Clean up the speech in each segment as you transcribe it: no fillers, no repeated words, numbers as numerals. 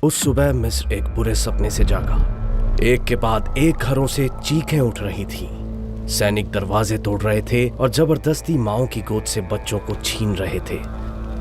उस सुबह मिस्र एक बुरे सपने से जागा। एक के बाद एक घरों से चीखें उठ रही थी। सैनिक दरवाजे तोड़ रहे थे और जबरदस्ती माओं की गोद से बच्चों को छीन रहे थे।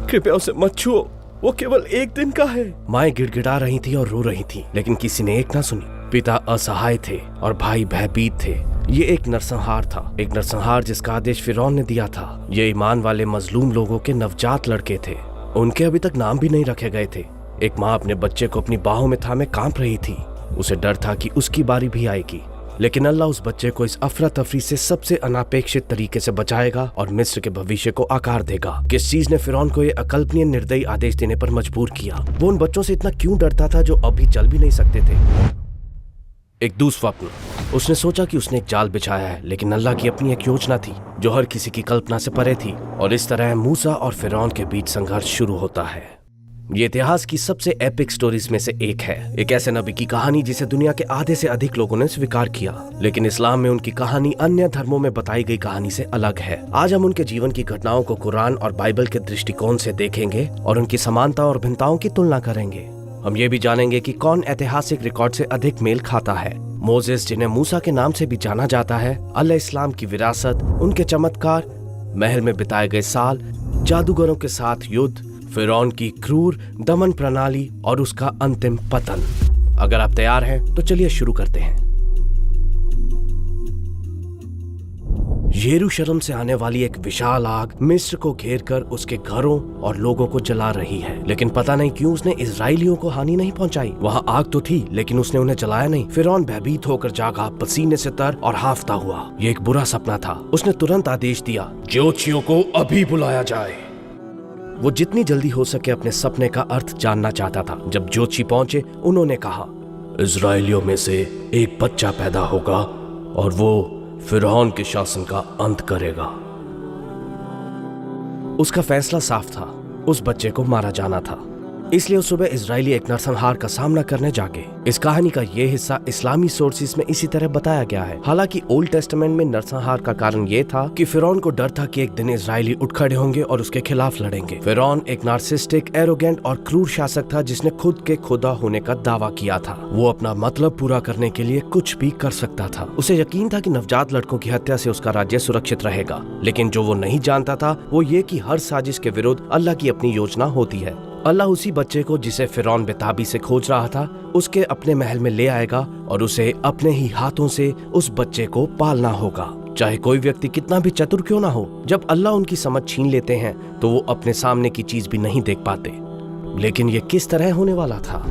कृपया उसे मत छुओ, वो केवल एक दिन का है। माएं गिड़गिड़ा रही थी और रो रही थी, लेकिन किसी ने एक ना सुनी। पिता असहाय थे और भाई भयभीत थे। ये एक नरसंहार था, एक नरसंहार जिसका आदेश फिरौन ने दिया था। ये ईमान वाले मजलूम लोगों के नवजात लड़के थे। उनके अभी तक नाम भी नहीं रखे गए थे। एक माँ अपने बच्चे को अपनी बाहों में थामे कांप रही थी। उसे डर था कि उसकी बारी भी आएगी, लेकिन अल्लाह उस बच्चे को इस अफरा तफरी से सबसे अनापेक्षित तरीके से बचाएगा और मिस्र के भविष्य को आकार देगा। किस चीज ने फिरौन को ये अकल्पनीय निर्दयी आदेश देने पर मजबूर किया? वो उन बच्चों से इतना क्यों डरता था जो अभी चल भी नहीं सकते थे? एक दुस्वप्न। उसने सोचा कि उसने एक जाल बिछाया है, लेकिन अल्लाह की अपनी एक योजना थी जो हर किसी की कल्पना से परे थी। और इस तरह मूसा और फिरौन के बीच संघर्ष शुरू होता है। ये इतिहास की सबसे एपिक स्टोरीज में से एक है। एक ऐसे नबी की कहानी जिसे दुनिया के आधे से अधिक लोगों ने स्वीकार किया, लेकिन इस्लाम में उनकी कहानी अन्य धर्मों में बताई गई कहानी से अलग है। आज हम उनके जीवन की घटनाओं को कुरान और बाइबल के दृष्टिकोण से देखेंगे और उनकी समानता और भिन्नताओं की तुलना करेंगे। हम ये भी जानेंगे कि कौन ऐतिहासिक रिकॉर्ड से अधिक मेल खाता है। मोसेस, जिन्हें मूसा के नाम से भी जाना जाता है, अल इस्लाम की विरासत, उनके चमत्कार, महल में बिताए गए साल, जादूगरों के साथ युद्ध, फिरौन की क्रूर दमन प्रणाली और उसका अंतिम पतन। अगर आप तैयार हैं तो चलिए शुरू करते हैं। यरूशलेम से आने वाली एक विशाल आग मिस्र को घेरकर उसके घरों और लोगों को जला रही है, लेकिन पता नहीं क्यों उसने इजरायलियों को हानि नहीं पहुंचाई। वहां आग तो थी, लेकिन उसने उन्हें जलाया नहीं। फिरौन भयभीत होकर जागा, पसीने से तर और हांफता हुआ। ये एक बुरा सपना था। उसने तुरंत आदेश दिया, ज्योतिषियों को अभी बुलाया जाए। वो जितनी जल्दी हो सके अपने सपने का अर्थ जानना चाहता था। जब ज्योतिषी पहुंचे, उन्होंने कहा, इजरायलियों में से एक बच्चा पैदा होगा और वो फिरौन के शासन का अंत करेगा। उसका फैसला साफ था, उस बच्चे को मारा जाना था। इसलिए उस सुबह इजरायली एक नरसंहार का सामना करने जागे। इस कहानी का ये हिस्सा इस्लामी सोर्सेज में इसी तरह बताया गया है। हालांकि ओल्ड टेस्टामेंट में नरसंहार का कारण ये था कि फिरौन को डर था कि एक दिन इजरायली उठ खड़े होंगे और उसके खिलाफ लड़ेंगे। फिरौन एक नार्सिस्टिक, एरोगेंट और क्रूर शासक था जिसने खुद के खुदा होने का दावा किया था। वो अपना मतलब पूरा करने के लिए कुछ भी कर सकता था। उसे यकीन था कि नवजात लड़कों की हत्या से उसका राज्य सुरक्षित रहेगा, लेकिन जो वो नहीं जानता था वो ये कि हर साजिश के विरुद्ध अल्लाह की अपनी योजना होती है। अल्लाह उसी बच्चे को, जिसे फिरौन बेताबी से खोज रहा था, उसके अपने महल में ले आएगा और उसे अपने ही हाथों से उस बच्चे को पालना होगा। चाहे कोई व्यक्ति कितना भी चतुर क्यों ना हो, जब अल्लाह उनकी समझ छीन लेते हैं तो वो अपने सामने की चीज भी नहीं देख पाते। लेकिन ये किस तरह होने वाला था?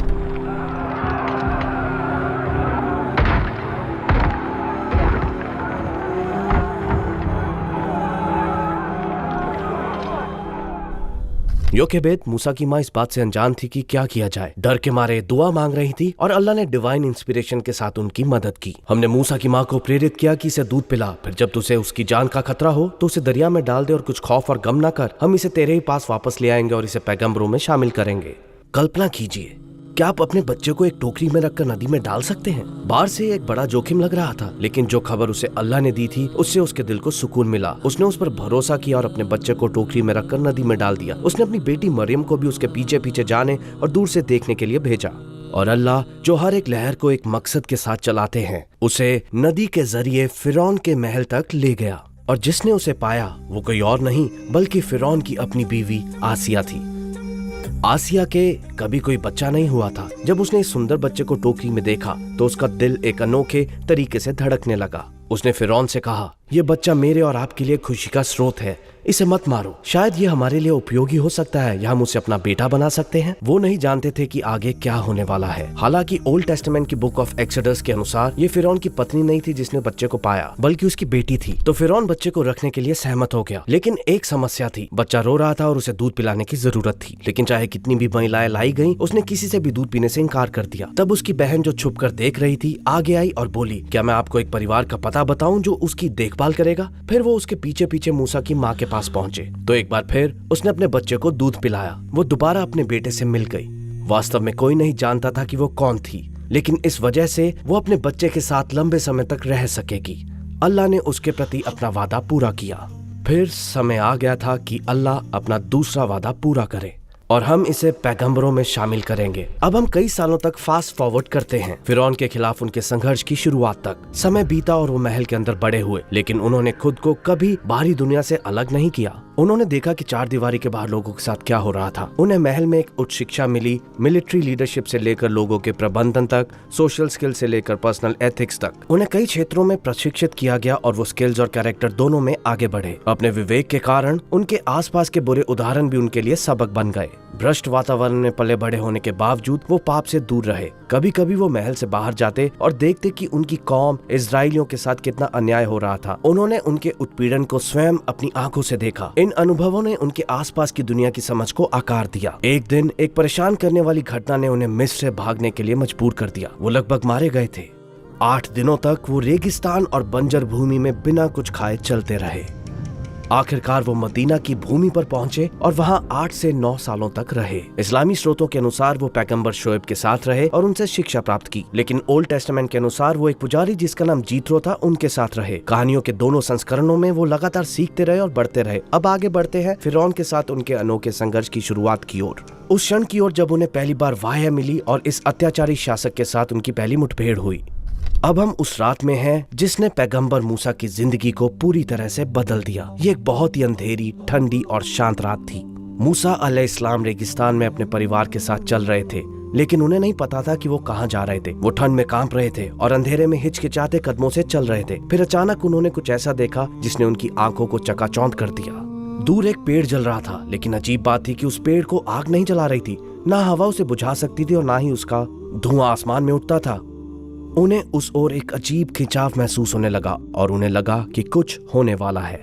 योकेबेद, मूसा की माँ, इस बात से अनजान थी कि क्या किया जाए। डर के मारे दुआ मांग रही थी और अल्लाह ने डिवाइन इंस्पिरेशन के साथ उनकी मदद की। हमने मूसा की माँ को प्रेरित किया कि इसे दूध पिला, फिर जब तुझे उसकी जान का खतरा हो तो उसे दरिया में डाल दे और कुछ खौफ और गम न कर। हम इसे तेरे ही पास वापस ले आएंगे और इसे पैगंबरों में शामिल करेंगे। कल्पना कीजिए, क्या आप अपने बच्चे को एक टोकरी में रखकर नदी में डाल सकते हैं? बाहर से एक बड़ा जोखिम लग रहा था, लेकिन जो खबर उसे अल्लाह ने दी थी उससे उसके दिल को सुकून मिला। उसने उस पर भरोसा किया और अपने बच्चे को टोकरी में रखकर नदी में डाल दिया। उसने अपनी बेटी मरियम को भी उसके पीछे पीछे जाने और दूर से देखने के लिए भेजा। और अल्लाह, जो हर एक लहर को एक मकसद के साथ चलाते हैं, उसे नदी के जरिए फिरौन के महल तक ले गया। और जिसने उसे पाया वो कोई और नहीं बल्कि फिरौन की अपनी बीवी आसिया थी। आसिया के कभी कोई बच्चा नहीं हुआ था। जब उसने इस सुंदर बच्चे को टोकरी में देखा तो उसका दिल एक अनोखे तरीके से धड़कने लगा। उसने फिरौन से कहा, यह बच्चा मेरे और आपके लिए खुशी का स्रोत है, इसे मत मारो। शायद ये हमारे लिए उपयोगी हो सकता है या हम उसे अपना बेटा बना सकते हैं। वो नहीं जानते थे कि आगे क्या होने वाला है। हालांकि ओल्ड टेस्टामेंट की बुक ऑफ एक्सोडस के अनुसार ये फिरौन की पत्नी नहीं थी जिसने बच्चे को पाया, बल्कि उसकी बेटी थी। तो फिरौन बच्चे को रखने के लिए सहमत हो गया, लेकिन एक समस्या थी। बच्चा रो रहा था और उसे दूध पिलाने की जरूरत थी, लेकिन चाहे कितनी भी महिलाएं लाई गयी, उसने किसी से भी दूध पीने से इनकार कर दिया। तब उसकी बहन, जो छुप कर देख रही थी, आगे आई और बोली, क्या मैं आपको एक परिवार का पता बताऊं जो उसकी देखभाल करेगा? फिर वो उसके पीछे पीछे मूसा की माँ के पास पहुंचे तो एक बार फिर उसने अपने बच्चे को दूध पिलाया। वो दोबारा अपने बेटे से मिल गई। वास्तव में कोई नहीं जानता था कि वो कौन थी, लेकिन इस वजह से वो अपने बच्चे के साथ लंबे समय तक रह सकेगी। अल्लाह ने उसके प्रति अपना वादा पूरा किया। फिर समय आ गया था कि अल्लाह अपना दूसरा वादा पूरा करे। और हम इसे पैगंबरों में शामिल करेंगे। अब हम कई सालों तक फास्ट फॉरवर्ड करते हैं, फिरौन के खिलाफ उनके संघर्ष की शुरुआत तक। समय बीता और वो महल के अंदर बड़े हुए, लेकिन उन्होंने खुद को कभी बाहरी दुनिया से अलग नहीं किया। उन्होंने देखा कि चार दीवारी के बाहर लोगों के साथ क्या हो रहा था। उन्हें महल में एक उच्च शिक्षा मिली, मिलिट्री लीडरशिप से लेकर लोगों के प्रबंधन तक, सोशल स्किल से लेकर पर्सनल एथिक्स तक। उन्हें कई क्षेत्रों में प्रशिक्षित किया गया और वो स्किल्स और कैरेक्टर दोनों में आगे बढ़े। अपने विवेक के कारण उनके आसपास के बुरे उदाहरण भी उनके लिए सबक बन गए। भ्रष्ट वातावरण में पले बड़े होने के बावजूद वो पाप से दूर रहे। कभी कभी वो महल से बाहर जाते और देखते कि उनकी कौम इजराइलियों के साथ कितना अन्याय हो रहा था। उन्होंने उनके उत्पीड़न को स्वयं अपनी आंखों से देखा। इन अनुभवों ने उनके आसपास की दुनिया की समझ को आकार दिया। एक दिन एक परेशान करने वाली घटना ने उन्हें मिस्र से भागने के लिए मजबूर कर दिया। वो लगभग मारे गए थे। 8 दिनों तक वो रेगिस्तान और बंजर भूमि में बिना कुछ खाए चलते रहे। आखिरकार वो मदीना की भूमि पर पहुंचे और वहां 8 से 9 सालों तक रहे। इस्लामी स्रोतों के अनुसार वो पैगंबर शोएब के साथ रहे और उनसे शिक्षा प्राप्त की, लेकिन ओल्ड टेस्टामेंट के अनुसार वो एक पुजारी जिसका नाम जीत्रो था उनके साथ रहे। कहानियों के दोनों संस्करणों में वो लगातार सीखते रहे और बढ़ते रहे। अब आगे बढ़ते हैं फिरौन के साथ उनके अनोखे संघर्ष की शुरुआत की ओर, उस क्षण की ओर जब उन्हें पहली बार वाह मिली और इस अत्याचारी शासक के साथ उनकी पहली मुठभेड़ हुई। अब हम उस रात में हैं जिसने पैगंबर मूसा की जिंदगी को पूरी तरह से बदल दिया। ये एक बहुत ही अंधेरी, ठंडी और शांत रात थी। मूसा अलैहिस्सलाम रेगिस्तान में अपने परिवार के साथ चल रहे थे, लेकिन उन्हें नहीं पता था कि वो कहाँ जा रहे थे। वो ठंड में कांप रहे थे और अंधेरे में हिचकिचाते कदमों से चल रहे थे। फिर अचानक उन्होंने कुछ ऐसा देखा जिसने उनकी आंखों को चकाचौंध कर दिया। दूर एक पेड़ जल रहा था, लेकिन अजीब बात थी कि उस पेड़ को आग नहीं जला रही थी। ना हवा उसे बुझा सकती थी और ना ही उसका धुआं आसमान में उठता था। उन्हें उस ओर एक अजीब खिंचाव महसूस होने लगा और उन्हें लगा कि कुछ होने वाला है।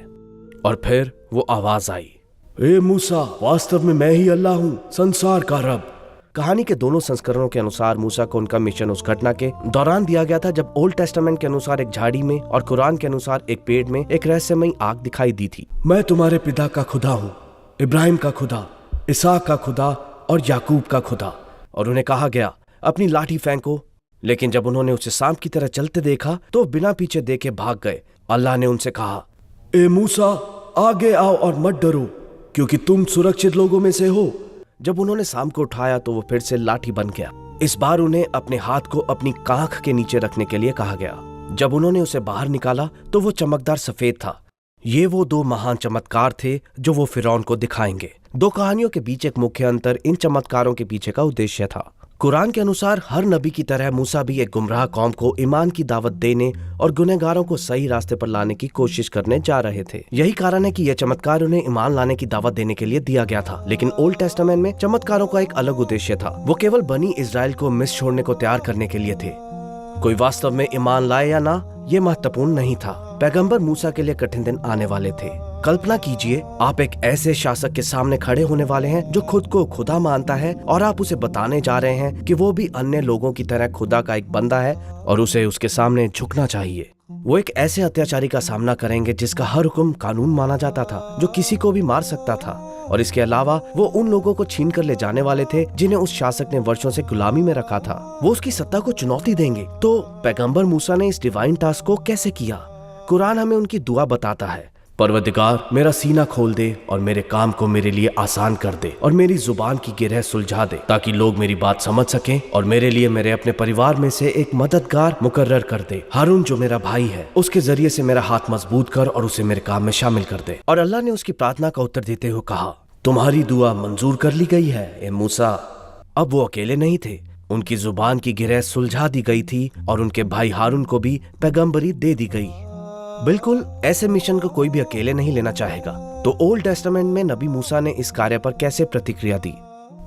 और फिर वो आवाज आई, ए मूसा, वास्तव में मैं ही अल्लाह हूँ, संसार का रब। कहानी के दोनों संस्करणों के अनुसार मूसा को उनका मिशन उस घटना के दौरान दिया गया था जब ओल्ड टेस्टामेंट के अनुसार एक झाड़ी में और कुरान के अनुसार एक पेड़ में एक रहस्यमयी आग दिखाई दी थी। मैं तुम्हारे पिता का खुदा हूँ, इब्राहिम का खुदा, इसहाक का खुदा और याकूब का खुदा। और उन्हें कहा गया, अपनी लाठी फेंको। लेकिन जब उन्होंने उसे सांप की तरह चलते देखा तो बिना पीछे देखे भाग गए। अल्लाह ने उनसे कहा, ए मूसा, आगे आओ और मत डरो, क्योंकि तुम सुरक्षित लोगों में से हो। जब उन्होंने सांप को उठाया तो वो फिर से लाठी बन गया। इस बार उन्हें अपने हाथ को अपनी कांख के नीचे रखने के लिए कहा गया। जब उन्होंने उसे बाहर निकाला तो वो चमकदार सफेद था। ये वो 2 महान चमत्कार थे जो वो फिरौन को दिखाएंगे। 2 कहानियों के बीच एक मुख्य अंतर इन चमत्कारों के पीछे का उद्देश्य था। कुरान के अनुसार हर नबी की तरह मूसा भी एक गुमराह कौम को ईमान की दावत देने और गुनहगारों को सही रास्ते पर लाने की कोशिश करने जा रहे थे। यही कारण है कि यह चमत्कार उन्हें ईमान लाने की दावत देने के लिए दिया गया था। लेकिन ओल्ड टेस्टामेंट में चमत्कारों का एक अलग उद्देश्य था। वो केवल बनी इजराइल को मिस्र छोड़ने को तैयार करने के लिए थे। कोई वास्तव में ईमान लाए या ना, ये महत्वपूर्ण नहीं था। पैगंबर मूसा के लिए कठिन दिन आने वाले थे। कल्पना कीजिए, आप एक ऐसे शासक के सामने खड़े होने वाले हैं जो खुद को खुदा मानता है और आप उसे बताने जा रहे हैं कि वो भी अन्य लोगों की तरह खुदा का एक बंदा है और उसे उसके सामने झुकना चाहिए। वो एक ऐसे अत्याचारी का सामना करेंगे जिसका हर हुक्म कानून माना जाता था, जो किसी को भी मार सकता था। और इसके अलावा वो उन लोगों को छीन कर ले जाने वाले थे जिन्हें उस शासक ने वर्षों से गुलामी में रखा था। वो उसकी सत्ता को चुनौती देंगे। तो पैगंबर मूसा ने इस डिवाइन टास्क को कैसे किया? कुरान हमें उनकी दुआ बताता है, परवरदिगार, मेरा सीना खोल दे और मेरे काम को मेरे लिए आसान कर दे और मेरी जुबान की गिरह सुलझा दे, ताकि लोग मेरी बात समझ सकें और मेरे लिए मेरे अपने परिवार में से एक मददगार मुकर्रर कर दे। हारून जो मेरा भाई है, उसके जरिए से मेरा हाथ मजबूत कर और उसे मेरे काम में शामिल कर दे। और अल्लाह ने उसकी प्रार्थना का उत्तर देते हुए कहा, तुम्हारी दुआ मंजूर कर ली गई है ए मूसा। अब वो अकेले नहीं थे, उनकी जुबान की गिरह सुलझा दी गई थी और उनके भाई हारून को भी पैगंबरी दे दी गई। बिल्कुल ऐसे मिशन को कोई भी अकेले नहीं लेना चाहेगा। तो ओल्ड टेस्टामेंट में नबी मूसा ने इस कार्य पर कैसे प्रतिक्रिया दी?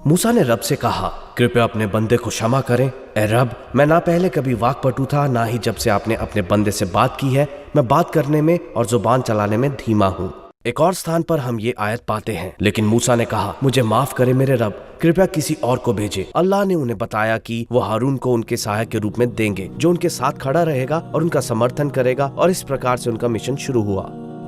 मूसा ने रब से कहा, कृपया अपने बंदे को क्षमा करें। ए रब, मैं ना पहले कभी वाकपटु था, ना ही जब से आपने अपने बंदे से बात की है मैं बात करने में और जुबान चलाने में धीमा हूँ। एक और स्थान पर हम ये आयत पाते हैं, लेकिन मूसा ने कहा, मुझे माफ करे मेरे रब, कृपया किसी और को भेजे। अल्लाह ने उन्हें बताया कि वो हारून को उनके सहायक के रूप में देंगे, जो उनके साथ खड़ा रहेगा और उनका समर्थन करेगा। और इस प्रकार से उनका मिशन शुरू हुआ।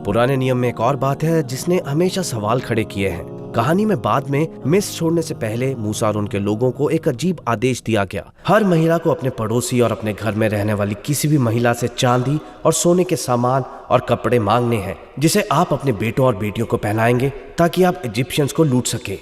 पुराने नियम में एक और बात है जिसने हमेशा सवाल खड़े किए हैं। कहानी में बाद में मिस्र छोड़ने से पहले मूसा और उनके लोगों को एक अजीब आदेश दिया गया। हर महिला को अपने पड़ोसी और अपने घर में रहने वाली किसी भी महिला से चांदी और सोने के सामान और कपड़े मांगने हैं, जिसे आप अपने बेटों और बेटियों को पहनाएंगे ताकि आप इजिप्शियंस को लूट सके।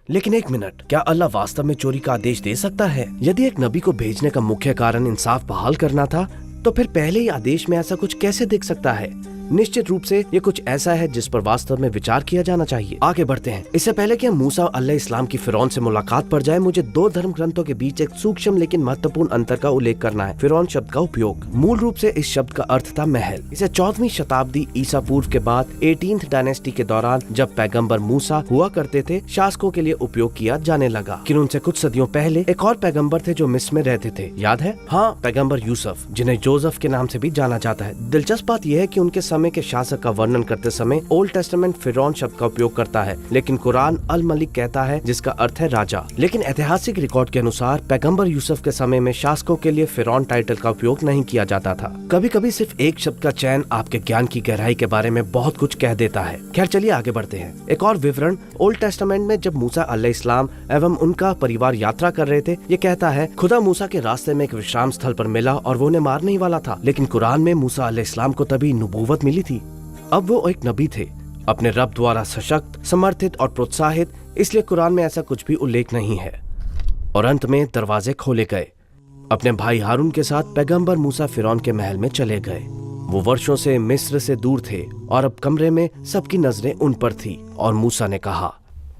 लेकिन एक मिनट, क्या अल्लाह वास्तव में चोरी का आदेश दे सकता है? यदि एक नबी को भेजने का मुख्य कारण इंसाफ बहाल करना था, तो फिर पहले ही आदेश में ऐसा कुछ कैसे दिख सकता है? निश्चित रूप से ये कुछ ऐसा है जिस पर वास्तव में विचार किया जाना चाहिए। आगे बढ़ते हैं। इससे पहले कि हम मूसा अलैहि इस्लाम की फिरौन से मुलाकात पर जाए, मुझे दो धर्म ग्रंथों के बीच एक सूक्ष्म लेकिन महत्वपूर्ण अंतर का उल्लेख करना है। फिरौन शब्द का उपयोग, मूल रूप से इस शब्द का अर्थ था महल। इसे 14वीं शताब्दी ईसा पूर्व के बाद 18th डायनेस्टी के दौरान जब पैगम्बर मूसा हुआ करते थे, शासकों के लिए उपयोग किया जाने लगा। लेकिन उनसे कुछ सदियों पहले एक और पैगम्बर थे जो मिस्र में रहते थे, याद है? हाँ, पैगम्बर यूसुफ, जिन्हें जोसेफ के नाम से भी जाना जाता है। दिलचस्प बात यह है कि उनके समय के शासक का वर्णन करते समय ओल्ड टेस्टामेंट फिरौन शब्द का उपयोग करता है, लेकिन कुरान अल मलिक कहता है, जिसका अर्थ है राजा। लेकिन ऐतिहासिक रिकॉर्ड के अनुसार पैगम्बर यूसुफ के समय में शासकों के लिए फिरौन टाइटल का उपयोग नहीं किया जाता था। कभी कभी सिर्फ एक शब्द का चयन आपके ज्ञान की गहराई के बारे में बहुत कुछ कह देता है। खैर, चलिए आगे बढ़ते हैं। एक और विवरण ओल्ड टेस्टामेंट में जब मूसा अलैहिस्सलाम एवं उनका परिवार यात्रा कर रहे थे, ये कहता है, खुदा मूसा के रास्ते में एक विश्राम स्थल पर मिला और वो उन्हें मारने ही वाला था। लेकिन कुरान में मूसा अलैहिस्सलाम को तभी नबूवत मिली थी। अब वो एक नबी थे, अपने रब द्वारा सशक्त, समर्थित और प्रोत्साहित, इसलिए कुरान में ऐसा कुछ भी उल्लेख नहीं है। और अंत में दरवाजे खोले गए। अपने भाई हारून के साथ पैगंबर मूसा फिरौन के महल में चले गए। वो वर्षों से मिस्र से दूर थे और अब कमरे में सबकी नजरें उन पर थी। और मूसा ने कहा,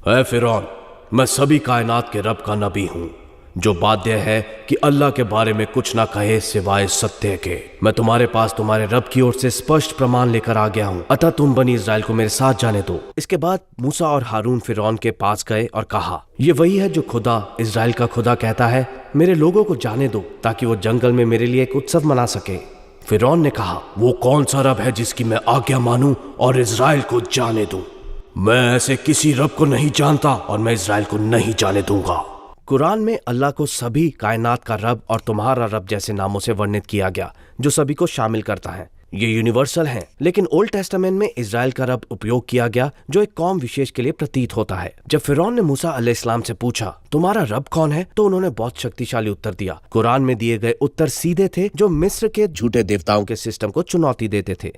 ऐ फिरौन, मैं सभी कायनात के रब का नबी हूँ, जो बाध्य है कि अल्लाह के बारे में कुछ ना कहे सिवाय सत्य के। मैं तुम्हारे पास तुम्हारे रब की ओर से स्पष्ट प्रमाण लेकर आ गया हूँ, अतः तुम बनी इस्राएल को मेरे साथ जाने दो। इसके बाद मूसा और हारून फिरौन के पास गए और कहा, ये वही है जो खुदा, इस्राएल का खुदा कहता है, मेरे लोगों को जाने दो ताकि वो जंगल में मेरे लिए एक उत्सव मना सके। फिरौन ने कहा, वो कौन सा रब है जिसकी मैं आज्ञा मानूं और इस्राएल को जाने दूं? मैं ऐसे किसी रब को नहीं जानता और मैं इस्राएल को नहीं जाने दूंगा। कुरान में अल्लाह को सभी कायनात का रब और तुम्हारा रब जैसे नामों से वर्णित किया गया, जो सभी को शामिल करता है। ये यूनिवर्सल हैं, लेकिन ओल्ड टेस्टामेंट में इज़राइल का रब उपयोग किया गया, जो एक कौम विशेष के लिए प्रतीत होता है। जब फिरौन ने मूसा अलैहिस्सलाम से पूछा, तुम्हारा रब कौन है, तो उन्होंने बहुत शक्तिशाली उत्तर दिया। कुरान में दिए गए उत्तर सीधे थे, जो मिस्र के झूठे देवताओं के सिस्टम को चुनौती देते थे।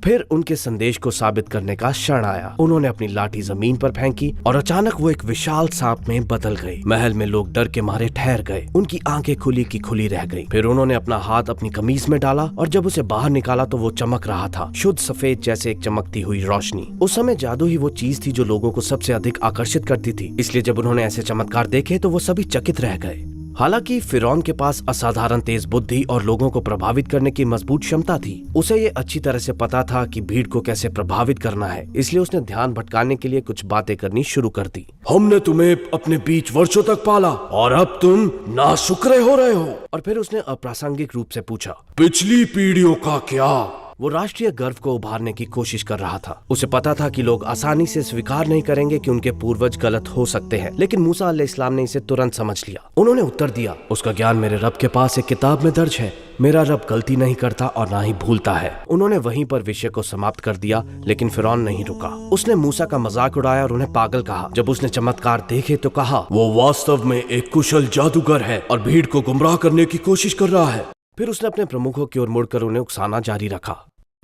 फिर उनके संदेश को साबित करने का क्षण आया। उन्होंने अपनी लाठी जमीन पर फेंकी और अचानक वो एक विशाल सांप में बदल गई। महल में लोग डर के मारे ठहर गए। उनकी आंखें खुली की खुली रह गईं। फिर उन्होंने अपना हाथ अपनी कमीज में डाला और जब उसे बाहर निकाला तो वो चमक रहा था, शुद्ध सफेद जैसे एक चमकती हुई रोशनी। उस समय जादू ही वो चीज थी जो लोगों को सबसे अधिक आकर्षित करती थी, इसलिए जब उन्होंने ऐसे चमत्कार देखे तो वो सभी चकित रह गए। हालांकि फिरौन के पास असाधारण तेज बुद्धि और लोगों को प्रभावित करने की मजबूत क्षमता थी। उसे ये अच्छी तरह से पता था कि भीड़ को कैसे प्रभावित करना है, इसलिए उसने ध्यान भटकाने के लिए कुछ बातें करनी शुरू कर दी। हमने तुम्हें अपने बीच वर्षों तक पाला और अब तुम नाशुक्रे हो रहे हो। और फिर उसने अप्रासंगिक रूप से पूछा, पिछली पीढ़ियों का क्या? वो राष्ट्रीय गर्व को उभारने की कोशिश कर रहा था। उसे पता था कि लोग आसानी से स्वीकार नहीं करेंगे कि उनके पूर्वज गलत हो सकते हैं, लेकिन मूसा अलैहिस्सलाम ने इसे तुरंत समझ लिया। उन्होंने उत्तर दिया, उसका ज्ञान मेरे रब के पास एक किताब में दर्ज है। मेरा रब गलती नहीं करता और ना ही भूलता है। उन्होंने वहीं पर विषय को समाप्त कर दिया, लेकिन फिरौन नहीं रुका। उसने मूसा का मजाक उड़ाया और उन्हें पागल कहा। जब उसने चमत्कार देखे तो कहा, वो वास्तव में एक कुशल जादूगर है और भीड़ को गुमराह करने की कोशिश कर रहा है। फिर उसने अपने प्रमुखों की ओर मुड़कर उन्हें उकसाना जारी रखा।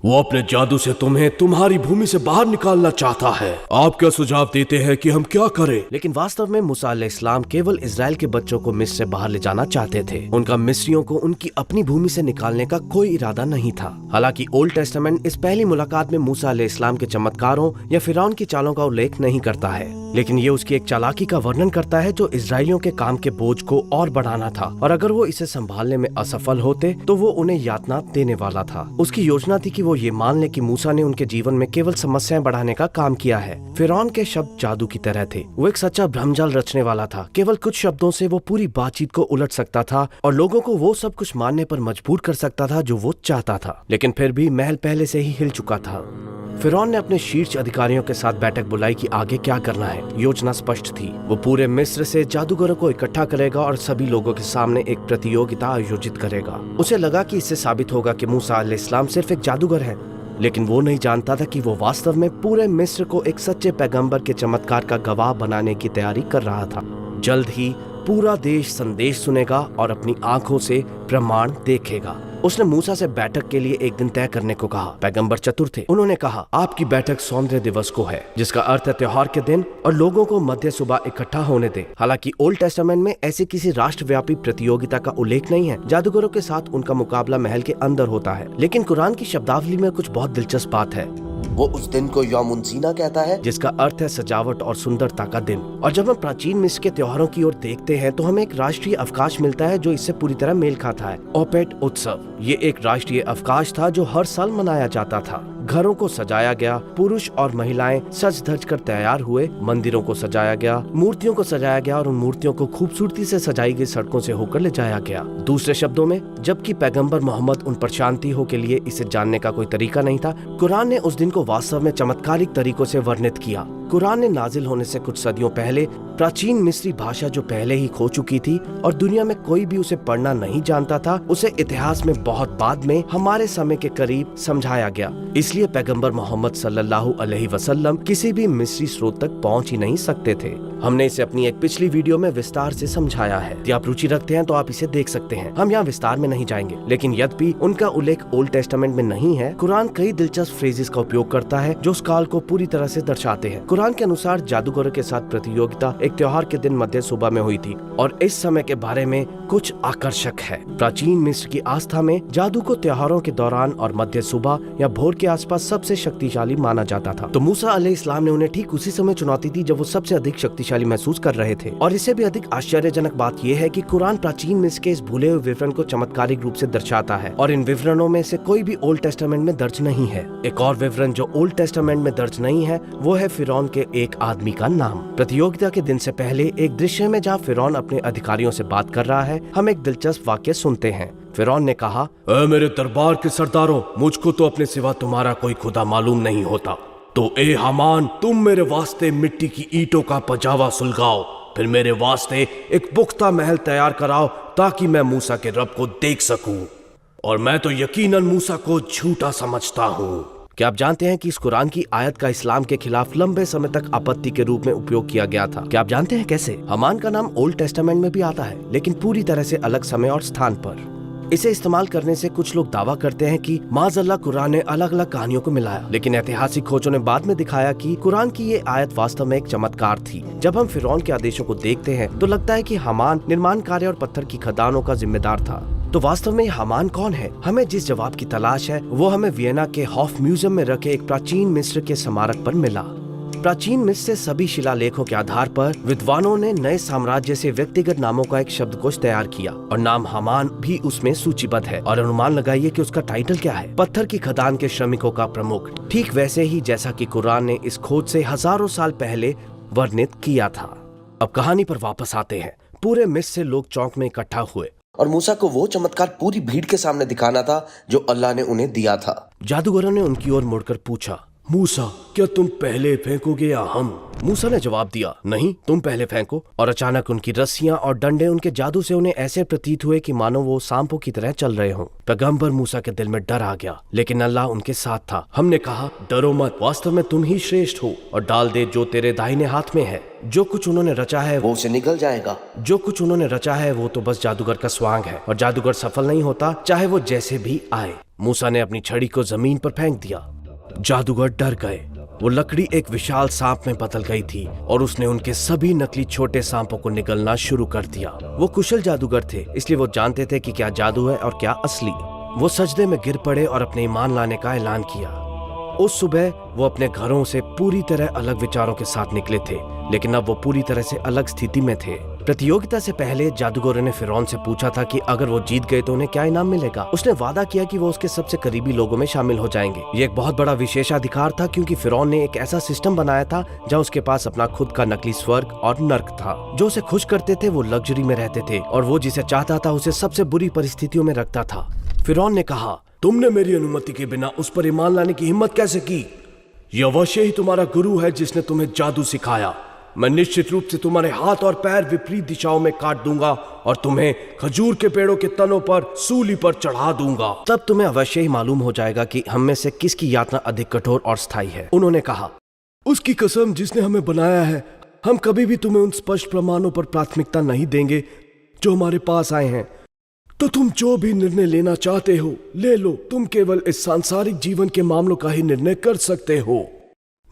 वो अपने जादू से तुम्हें तुम्हारी भूमि से बाहर निकालना चाहता है। आप क्या सुझाव देते हैं कि हम क्या करें? लेकिन वास्तव में मूसा अलैहिस्सलाम केवल इजराइल के बच्चों को मिस्र से बाहर ले जाना चाहते थे। उनका मिस्रियों को उनकी अपनी भूमि से निकालने का कोई इरादा नहीं था। हालांकि ओल्ड टेस्टामेंट इस पहली मुलाकात में मूसा अलैहिस्सलाम के चमत्कारों या फिरौन की चालों का उल्लेख नहीं करता है, लेकिन ये उसकी एक चालाकी का वर्णन करता है जो इजरायलियों के काम के बोझ को और बढ़ाना था, और अगर वो इसे संभालने में असफल होते तो वो उन्हें यातना देने वाला था। उसकी योजना थी कि वो ये मान ले कि मूसा ने उनके जीवन में केवल समस्याएं बढ़ाने का काम किया है। फिरौन के शब्द जादू की तरह थे। वो एक सच्चा भ्रमजाल रचने वाला था। केवल कुछ शब्दों से वो पूरी बातचीत को उलट सकता था और लोगों को वो सब कुछ मानने पर मजबूर कर सकता था जो वो चाहता था। लेकिन फिर भी महल पहले से ही हिल चुका था। फिरौन ने अपने शीर्ष अधिकारियों के साथ बैठक बुलाई कि आगे क्या करना है। योजना स्पष्ट थी। वो पूरे मिस्र से जादूगरों को इकट्ठा करेगा और सभी लोगों के सामने एक प्रतियोगिता आयोजित करेगा। उसे लगा कि इससे साबित होगा कि मूसा अलैहिस्सलाम सिर्फ एक जादूगर है, लेकिन वो नहीं जानता था कि वो वास्तव में पूरे मिस्र को एक सच्चे पैगंबर के चमत्कार का गवाह बनाने की तैयारी कर रहा था। जल्द ही पूरा देश संदेश सुनेगा और अपनी आंखों से प्रमाण देखेगा। उसने मूसा से बैठक के लिए एक दिन तय करने को कहा। पैगंबर चतुर थे। उन्होंने कहा, आपकी बैठक सौंदर्य दिवस को है, जिसका अर्थ है त्योहार के दिन, और लोगों को मध्य सुबह इकट्ठा होने दे। हालांकि ओल्ड टेस्टामेंट में ऐसी किसी राष्ट्रव्यापी प्रतियोगिता का उल्लेख नहीं है। जादूगरों के साथ उनका मुकाबला महल के अंदर होता है। लेकिन कुरान की शब्दावली में कुछ बहुत दिलचस्प बात है। वो उस दिन को यौमुन सीना कहता है, जिसका अर्थ है सजावट और सुंदरता का दिन। और जब हम प्राचीन मिस्र के त्योहारों की ओर देखते हैं तो हमें एक राष्ट्रीय अवकाश मिलता है जो इससे पूरी तरह मेल खाता है। ओपेट उत्सव, ये एक राष्ट्रीय अवकाश था जो हर साल मनाया जाता था। घरों को सजाया गया, पुरुष और महिलाएं सज धज कर तैयार हुए, मंदिरों को सजाया गया, मूर्तियों को सजाया गया और उन मूर्तियों को खूबसूरती से सजाई गई सड़कों से होकर ले जाया गया। दूसरे शब्दों में, जबकि पैगंबर मोहम्मद उन पर शांति हो के लिए इसे जानने का कोई तरीका नहीं था, कुरान ने उस दिन को वास्तव में चमत्कारिक तरीकों से वर्णित किया। कुरान ने नाजिल होने से कुछ सदियों पहले प्राचीन मिस्री भाषा जो पहले ही खो चुकी थी और दुनिया में कोई भी उसे पढ़ना नहीं जानता था, उसे इतिहास में बहुत बाद में हमारे समय के करीब समझाया गया। इसलिए पैगंबर मोहम्मद सल्लल्लाहु अलैहि वसल्लम किसी भी मिस्री स्रोत तक पहुंच ही नहीं सकते थे। हमने इसे अपनी एक पिछली वीडियो में विस्तार से समझाया है। यदि आप रुचि रखते हैं तो आप इसे देख सकते हैं। हम यहाँ विस्तार में नहीं जाएंगे, लेकिन यद्यपि उनका उल्लेख ओल्ड टेस्टामेंट में नहीं है, कुरान कई दिलचस्प फ्रेजेस का उपयोग करता है जो उस काल को पूरी तरह से दर्शाते हैं। कुरान के अनुसार जादूगरों के साथ प्रतियोगिता एक त्योहार के दिन मध्य सुबह में हुई थी और इस समय के बारे में कुछ आकर्षक है। प्राचीन मिस्र की आस्था में जादू को त्योहारों के दौरान और मध्य सुबह या भोर के आसपास सबसे शक्तिशाली माना जाता था। तो मूसा अलैहिस्सलाम ने उन्हें ठीक उसी समय चुनौती दी जब वो सबसे अधिक शक्तिशाली महसूस कर रहे थे। और इससे भी अधिक आश्चर्यजनक बात यह है कि कुरान प्राचीन मिस्र के इस भूले हुए विवरण को चमत्कारिक रूप से दर्शाता है और इन विवरणों में से कोई भी ओल्ड टेस्टामेंट में दर्ज नहीं है। एक और विवरण जो ओल्ड टेस्टामेंट में दर्ज नहीं है वो है फिरौन के एक आदमी का नाम। प्रतियोगिता के दिन से पहले एक दृश्य में जहाँ फिरौन अपने अधिकारियों से बात कर रहा है, हम एक दिलचस्प वाक्य सुनते हैं। फिरौन ने कहा, मेरे दरबार के सरदारों, मुझको तो अपने सिवा तुम्हारा कोई खुदा मालूम नहीं होता। तो ए हामान, तुम मेरे वास्ते मिट्टी की ईंटों का पजावा सुलगाओ, फिर मेरे वास्ते एक पुख्ता महल तैयार कराओ ताकि मैं मूसा के रब को देख सकूं। और मैं तो यकीनन मूसा को झूठा समझता हूँ। क्या आप जानते हैं कि इस कुरान की आयत का इस्लाम के खिलाफ लंबे समय तक आपत्ति के रूप में उपयोग किया गया था? क्या आप जानते हैं कैसे? हामान का नाम ओल्ड टेस्टामेंट में भी आता है, लेकिन पूरी तरह से अलग समय और स्थान पर। इसे इस्तेमाल करने से कुछ लोग दावा करते हैं कि माज़अल्लाह कुरान ने अलग अलग कहानियों को मिलाया, लेकिन ऐतिहासिक खोजों ने बाद में दिखाया कि कुरान की ये आयत वास्तव में एक चमत्कार थी। जब हम फिरौन के आदेशों को देखते हैं तो लगता है कि हामान निर्माण कार्य और पत्थर की खदानों का जिम्मेदार था। तो वास्तव में हामान कौन है? हमें जिस जवाब की तलाश है वो हमें वियना के हॉफ म्यूजियम में रखे एक प्राचीन मिस्र के स्मारक पर मिला। प्राचीन मिस्र से सभी शिलालेखों के आधार पर विद्वानों ने नए साम्राज्य से व्यक्तिगत नामों का एक शब्दकोश तैयार किया और नाम हामान भी उसमें सूचीबद्ध है। और अनुमान लगाइए कि उसका टाइटल क्या है? पत्थर की खदान के श्रमिकों का प्रमुख। ठीक वैसे ही जैसा कि कुरान ने इस खोज से हजारों साल पहले वर्णित किया था। अब कहानी पर वापस आते हैं। पूरे मिस्र से लोग चौक में इकट्ठा हुए और मूसा को वो चमत्कार पूरी भीड़ के सामने दिखाना था जो अल्लाह ने उन्हें दिया था। जादूगरों ने उनकी ओर मुड़कर पूछा, मूसा, क्या तुम पहले फेंकोगे या हम? मूसा ने जवाब दिया, नहीं, तुम पहले फेंको। और अचानक उनकी रस्सियां और डंडे उनके जादू से उन्हें ऐसे प्रतीत हुए कि मानो वो सांपों की तरह चल रहे हों। पैगंबर मूसा के दिल में डर आ गया, लेकिन अल्लाह उनके साथ था। हमने कहा, डरो मत, वास्तव में तुम ही श्रेष्ठ हो, और डाल दे जो तेरे दाहिने हाथ में है। जो कुछ उन्होंने रचा है वो उसे निकल जाएगा। जो कुछ उन्होंने रचा है वो तो बस जादूगर का स्वांग है, और जादूगर सफल नहीं होता चाहे वो जैसे भी आए। मूसा ने अपनी छड़ी को जमीन पर फेंक दिया। जादूगर डर गए। वो लकड़ी एक विशाल सांप में बदल गई थी और उसने उनके सभी नकली छोटे सांपों को निगलना शुरू कर दिया। वो कुशल जादूगर थे, इसलिए वो जानते थे कि क्या जादू है और क्या असली। वो सजदे में गिर पड़े और अपने ईमान लाने का ऐलान किया। उस सुबह वो अपने घरों से पूरी तरह अलग विचारों के साथ निकले थे, लेकिन अब वो पूरी तरह से अलग स्थिति में थे। प्रतियोगिता से पहले जादूगरों ने फिरौन से पूछा था कि अगर वो जीत गए तो उन्हें क्या इनाम मिलेगा। उसने वादा किया कि वो उसके सबसे करीबी लोगों में शामिल हो जाएंगे। ये एक बहुत बड़ा विशेषाधिकार था क्योंकि फिरौन ने एक ऐसा सिस्टम बनाया था जहाँ उसके पास अपना खुद का नकली स्वर्ग और नर्क था। जो उसे खुश करते थे वो लग्जरी में रहते थे और वो जिसे चाहता था उसे सबसे बुरी परिस्थितियों में रखता था। फिरौन ने कहा, तुमने मेरी अनुमति के बिना उस पर ईमान लाने की हिम्मत कैसे की? यह अवश्य ही तुम्हारा गुरु है जिसने तुम्हें जादू सिखाया। मैं निश्चित रूप से तुम्हारे हाथ और पैर विपरीत दिशाओं में काट दूंगा और तुम्हें खजूर के पेड़ों के तनों पर सूली पर चढ़ा दूंगा। तब तुम्हें अवश्य ही मालूम हो जाएगा कि हम में से किसकी यातना अधिक कठोर और स्थायी है। उन्होंने कहा, उसकी कसम जिसने हमें बनाया है, हम कभी भी तुम्हें उन स्पष्ट प्रमाणों पर प्राथमिकता नहीं देंगे जो हमारे पास आए हैं। तो तुम जो भी निर्णय लेना चाहते हो ले लो। तुम केवल इस सांसारिक जीवन के मामलों का ही निर्णय कर सकते हो।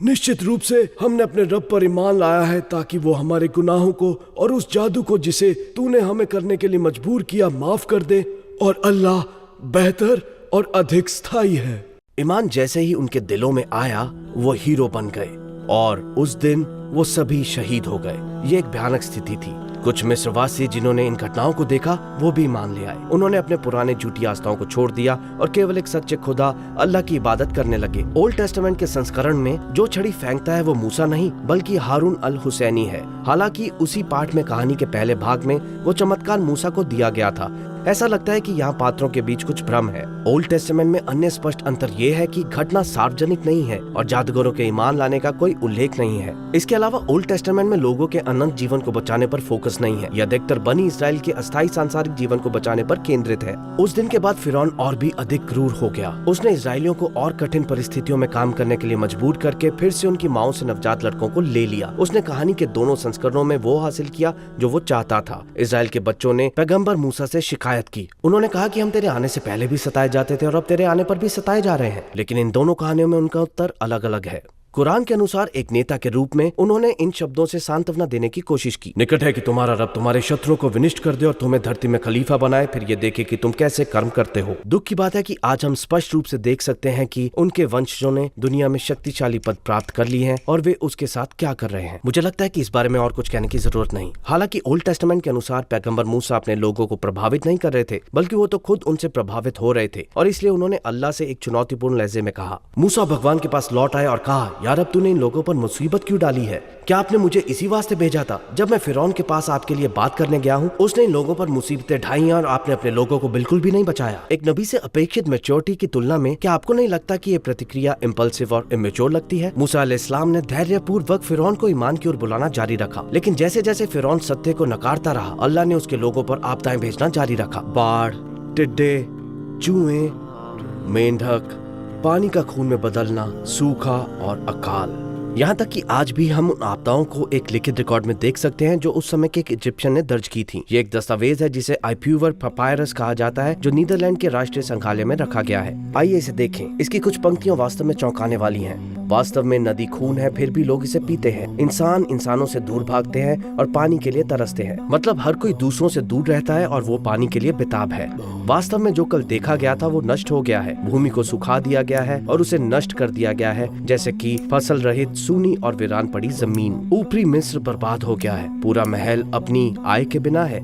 निश्चित रूप से हमने अपने रब पर ईमान लाया है ताकि वो हमारे गुनाहों को और उस जादू को जिसे तूने हमें करने के लिए मजबूर किया माफ कर दे, और अल्लाह बेहतर और अधिक स्थायी है। ईमान जैसे ही उनके दिलों में आया वो हीरो बन गए और उस दिन वो सभी शहीद हो गए। ये एक भयानक स्थिति थी। कुछ मिस्रवासी जिन्होंने इन घटनाओं को देखा वो भी मान ले आए। उन्होंने अपने पुराने झूठी आस्थाओं को छोड़ दिया और केवल एक सच्चे खुदा अल्लाह की इबादत करने लगे। ओल्ड टेस्टामेंट के संस्करण में जो छड़ी फेंकता है वो मूसा नहीं बल्कि हारून अल हुसैनी है। हालांकि उसी पाठ में कहानी के पहले भाग में वो चमत्कार मूसा को दिया गया था। ऐसा लगता है कि यहाँ पात्रों के बीच कुछ भ्रम है। ओल्ड टेस्टामेंट में अन्य स्पष्ट अंतर ये है कि घटना सार्वजनिक नहीं है और जादूगरों के ईमान लाने का कोई उल्लेख नहीं है। इसके अलावा ओल्ड टेस्टामेंट में लोगों के अनंत जीवन को बचाने पर फोकस नहीं है। यह अधिकतर बनी इस्राएल के अस्थायी सांसारिक जीवन को बचाने पर केंद्रित है। उस दिन के बाद फिरौन और भी अधिक क्रूर हो गया। उसने इस्राएलियों को और कठिन परिस्थितियों में काम करने के लिए मजबूर करके फिर से उनकी माओ से नवजात लड़कों को ले लिया। उसने कहानी के दोनों संस्करणों में वो हासिल किया जो वो चाहता था। इस्राएल के बच्चों ने पैगंबर मूसा से शिकायत की। उन्होंने कहा कि हम तेरे आने से पहले भी सताए जाते थे और अब तेरे आने पर भी सताए जा रहे हैं। लेकिन इन दोनों कहानियों में उनका उत्तर अलग अलग है। कुरान के अनुसार एक नेता के रूप में उन्होंने इन शब्दों से सांत्वना देने की कोशिश की। निकट है कि तुम्हारा रब तुम्हारे शत्रुओं को विनिष्ट कर दे और तुम्हें धरती में खलीफा बनाए, फिर ये देखे कि तुम कैसे कर्म करते हो। दुख की बात है कि आज हम स्पष्ट रूप से देख सकते हैं कि उनके वंशजों ने दुनिया में शक्तिशाली पद प्राप्त कर लिए हैं और वे उसके साथ क्या कर रहे हैं। मुझे लगता है कि इस बारे में और कुछ कहने की जरूरत नहीं। हालांकि ओल्ड टेस्टामेंट के अनुसार पैगंबर मूसा अपने लोगों को प्रभावित नहीं कर रहे थे बल्कि वो तो खुद उनसे प्रभावित हो रहे थे और इसलिए उन्होंने अल्लाह से एक चुनौतीपूर्ण लहजे में कहा। मूसा भगवान के पास लौट आए और कहा, यार अब तूने इन लोगों पर मुसीबत क्यों डाली है? क्या आपने मुझे इसी वास्ते भेजा था? जब मैं फिरौन के पास आपके लिए बात करने गया हूँ उसने इन लोगों पर मुसीबतें ढाई और आपने अपने लोगों को बिल्कुल भी नहीं बचाया। एक नबी से अपेक्षित मैच्योरिटी की तुलना में क्या आपको नहीं लगता कि ये प्रतिक्रिया इम्पल्सिव और इमेच्योर लगती है? मूसा अलैहिस्सलाम ने धैर्यपूर्वक फिरौन को ईमान की ओर बुलाना जारी रखा, लेकिन जैसे जैसे फिरौन सत्य को नकारता रहा अल्लाह ने उसके लोगों पर आपदाएं भेजना जारी रखा। बाढ़, टिड्डे, चूहे, मेंढक, पानी का खून में बदलना, सूखा और अकाल। यहाँ तक कि आज भी हम उन आपदाओं को एक लिखित रिकॉर्ड में देख सकते हैं जो उस समय के एक इजिप्शियन ने दर्ज की थी। ये एक दस्तावेज है जिसे आइप्यूवर पपायरस कहा जाता है जो नीदरलैंड के राष्ट्रीय संग्रहालय में रखा गया है। आइए इसे देखें। इसकी कुछ पंक्तियां वास्तव में चौंकाने वाली हैं। वास्तव में नदी खून है फिर भी लोग इसे पीते हैं। इंसान इंसानों से दूर भागते हैं और पानी के लिए तरसते हैं। मतलब हर कोई दूसरों से दूर रहता है और वो पानी के लिए बेताब है। वास्तव में जो कल देखा गया था वो नष्ट हो गया है। भूमि को सुखा दिया गया है और उसे नष्ट कर दिया गया है, जैसे कि फसल रहित सूनी और वीरान पड़ी जमीन। ऊपरी मिस्र बर्बाद हो गया है। पूरा महल अपनी आय के बिना है।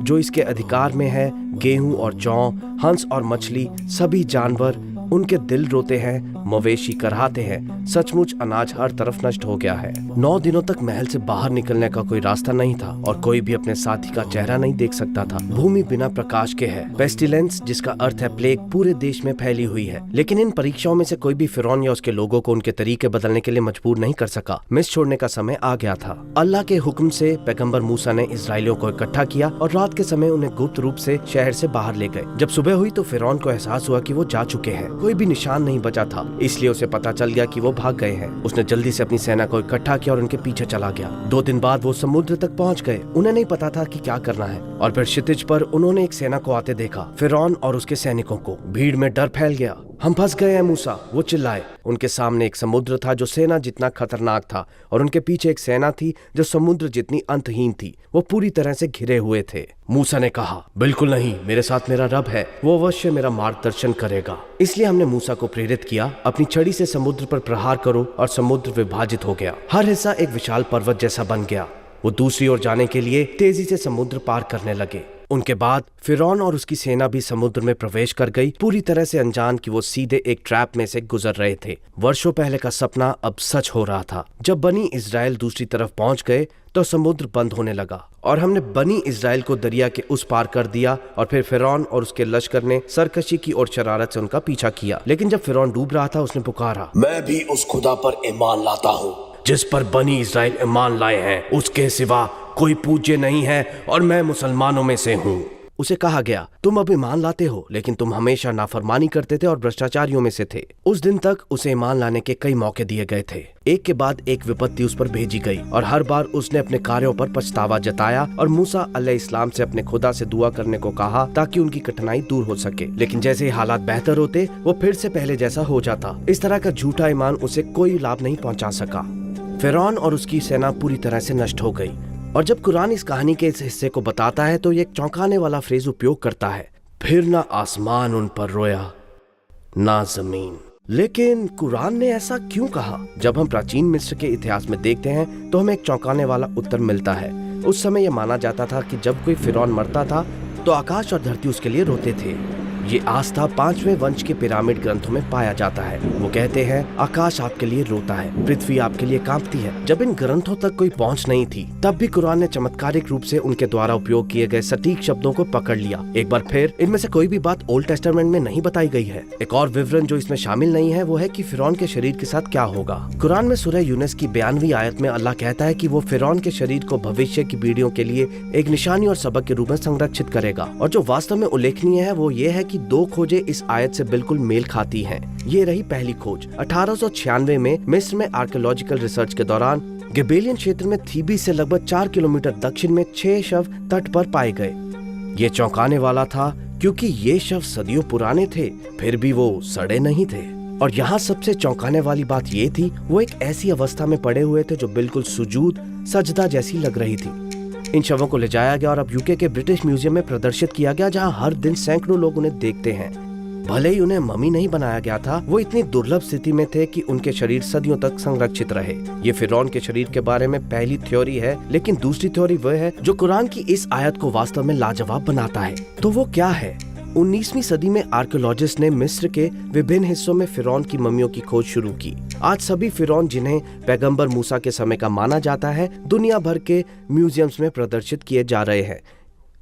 जो इसके अधिकार में है, गेहूं और जौ, हंस और मछली, सभी जानवर उनके दिल रोते हैं, मवेशी कराहते हैं। सचमुच अनाज हर तरफ नष्ट हो गया है। 9 दिनों तक महल से बाहर निकलने का कोई रास्ता नहीं था और कोई भी अपने साथी का चेहरा नहीं देख सकता था। भूमि बिना प्रकाश के है। पेस्टिलेंस, जिसका अर्थ है प्लेग, पूरे देश में फैली हुई है। लेकिन इन परीक्षाओं में से कोई भी फिरौन या उसके लोगों को उनके तरीके बदलने के लिए मजबूर नहीं कर सका। मिस्र छोड़ने का समय आ गया था। अल्लाह के हुक्म से पैगंबर मूसा ने इस्राएलियों को इकट्ठा किया और रात के समय उन्हें गुप्त रूप से शहर से बाहर ले गए। जब सुबह हुई तो फिरौन को एहसास हुआ कि वो जा चुके हैं। कोई भी निशान नहीं बचा था, इसलिए उसे पता चल गया कि वो भाग गए हैं। उसने जल्दी से अपनी सेना को इकट्ठा किया और उनके पीछे चला गया। 2 दिन बाद वो समुद्र तक पहुंच गए। उन्हें नहीं पता था कि क्या करना है और फिर क्षितिज पर उन्होंने एक सेना को आते देखा। फिरौन और उसके सैनिकों को भीड़ में डर फैल गया। हम फंस गए हैं मूसा, वो चिल्लाए। उनके सामने एक समुद्र था जो सेना जितना खतरनाक था और उनके पीछे एक सेना थी जो समुद्र जितनी अंतहीन थी। वो पूरी तरह से घिरे हुए थे। मूसा ने कहा, बिल्कुल नहीं, मेरे साथ मेरा रब है, वो अवश्य मेरा मार्गदर्शन करेगा। इसलिए हमने मूसा को प्रेरित किया, अपनी छड़ी से समुद्र पर प्रहार करो, और समुद्र विभाजित हो गया। हर हिस्सा एक विशाल पर्वत जैसा बन गया। वो दूसरी ओर जाने के लिए तेजी से समुद्र पार करने लगे। उनके बाद फिरौन और उसकी सेना भी समुद्र में प्रवेश कर गई, पूरी तरह से अनजान कि वो सीधे एक ट्रैप में से गुजर रहे थे। वर्षों पहले का सपना अब सच हो रहा था। जब बनी इजराइल दूसरी तरफ पहुंच गए तो समुद्र बंद होने लगा और हमने बनी इजराइल को दरिया के उस पार कर दिया। और फिर फिरौन और उसके लश्कर ने सरकशी की और शरारत से उनका पीछा किया। लेकिन जब फिरौन डूब रहा था उसने पुकारा, मैं भी उस खुदा पर ईमान लाता हूँ जिस पर बनी इजराइल ईमान लाए हैं, उसके सिवा कोई पूज्य नहीं है और मैं मुसलमानों में से हूँ। उसे कहा गया, तुम अब ईमान लाते हो, लेकिन तुम हमेशा नाफरमानी करते थे और भ्रष्टाचारियों में से थे। उस दिन तक उसे ईमान लाने के कई मौके दिए गए थे। एक के बाद एक विपत्ति उस पर भेजी गई और हर बार उसने अपने कार्यों पर पछतावा जताया और मूसा अलैहिस्सलाम से अपने खुदा से दुआ करने को कहा ताकि उनकी कठिनाई दूर हो सके। लेकिन जैसे ही हालात बेहतर होते वो फिर से पहले जैसा हो जाता। इस तरह का झूठा ईमान उसे कोई लाभ नहीं पहुंचा सका। फिरौन और उसकी सेना पूरी तरह से नष्ट हो गई। और जब कुरान इस कहानी के इस हिस्से को बताता है तो ये एक चौंकाने वाला फ्रेज उपयोग करता है, फिर ना आसमान उन पर रोया ना जमीन। लेकिन कुरान ने ऐसा क्यों कहा? जब हम प्राचीन मिस्र के इतिहास में देखते हैं तो हमें एक चौंकाने वाला उत्तर मिलता है। उस समय यह माना जाता था कि जब कोई फिरौन मरता था तो आकाश और धरती उसके लिए रोते थे। ये आस्था 5वें वंश के पिरामिड ग्रंथों में पाया जाता है। वो कहते हैं, आकाश आपके लिए रोता है, पृथ्वी आपके लिए कांपती है। जब इन ग्रंथों तक कोई पहुंच नहीं थी तब भी कुरान ने चमत्कारिक रूप से उनके द्वारा उपयोग किए गए सटीक शब्दों को पकड़ लिया। एक बार फिर इनमें से कोई भी बात ओल्ड टेस्टामेंट में नहीं बताई गई है। एक और विवरण जो इसमें शामिल नहीं है वो है कि फिरौन के शरीर के साथ क्या होगा। कुरान में सूरह यूनुस की 92वीं आयत में अल्लाह कहता है कि वो फिरौन के शरीर को भविष्य की पीढ़ियों के लिए एक निशानी और सबक के रूप में संरक्षित करेगा। और जो वास्तव में उल्लेखनीय है वो ये है कि 2 खोजें इस आयत से बिल्कुल मेल खाती हैं। ये रही पहली खोज 1896 में मिस्र में आर्कियोलॉजिकल रिसर्च के दौरान गिबेलियन क्षेत्र में थीबीस से लगभग 4 किलोमीटर दक्षिण में 6 शव तट पर पाए गए। ये चौंकाने वाला था क्योंकि ये शव सदियों पुराने थे, फिर भी वो सड़े नहीं थे। और यहाँ सबसे चौंकाने वाली बात ये थी, वो एक ऐसी अवस्था में पड़े हुए थे जो बिल्कुल सुजूद सजदा जैसी लग रही थी। इन शवों को ले जाया गया और अब यूके के ब्रिटिश म्यूजियम में प्रदर्शित किया गया, जहाँ हर दिन सैकड़ों लोग उन्हें देखते हैं। भले ही उन्हें मम्मी नहीं बनाया गया था, वो इतनी दुर्लभ स्थिति में थे कि उनके शरीर सदियों तक संरक्षित रहे। ये फिरौन के शरीर के बारे में पहली थ्योरी है, लेकिन दूसरी थ्योरी वह है जो कुरान की इस आयत को वास्तव में लाजवाब बनाता है। तो वो क्या है? 19वीं सदी में आर्कियोलॉजिस्ट ने मिस्र के विभिन्न हिस्सों में फिरौन की मम्मियों की खोज शुरू की। आज सभी फिरौन जिन्हें पैगंबर मूसा के समय का माना जाता है, दुनिया भर के म्यूजियम्स में प्रदर्शित किए जा रहे हैं।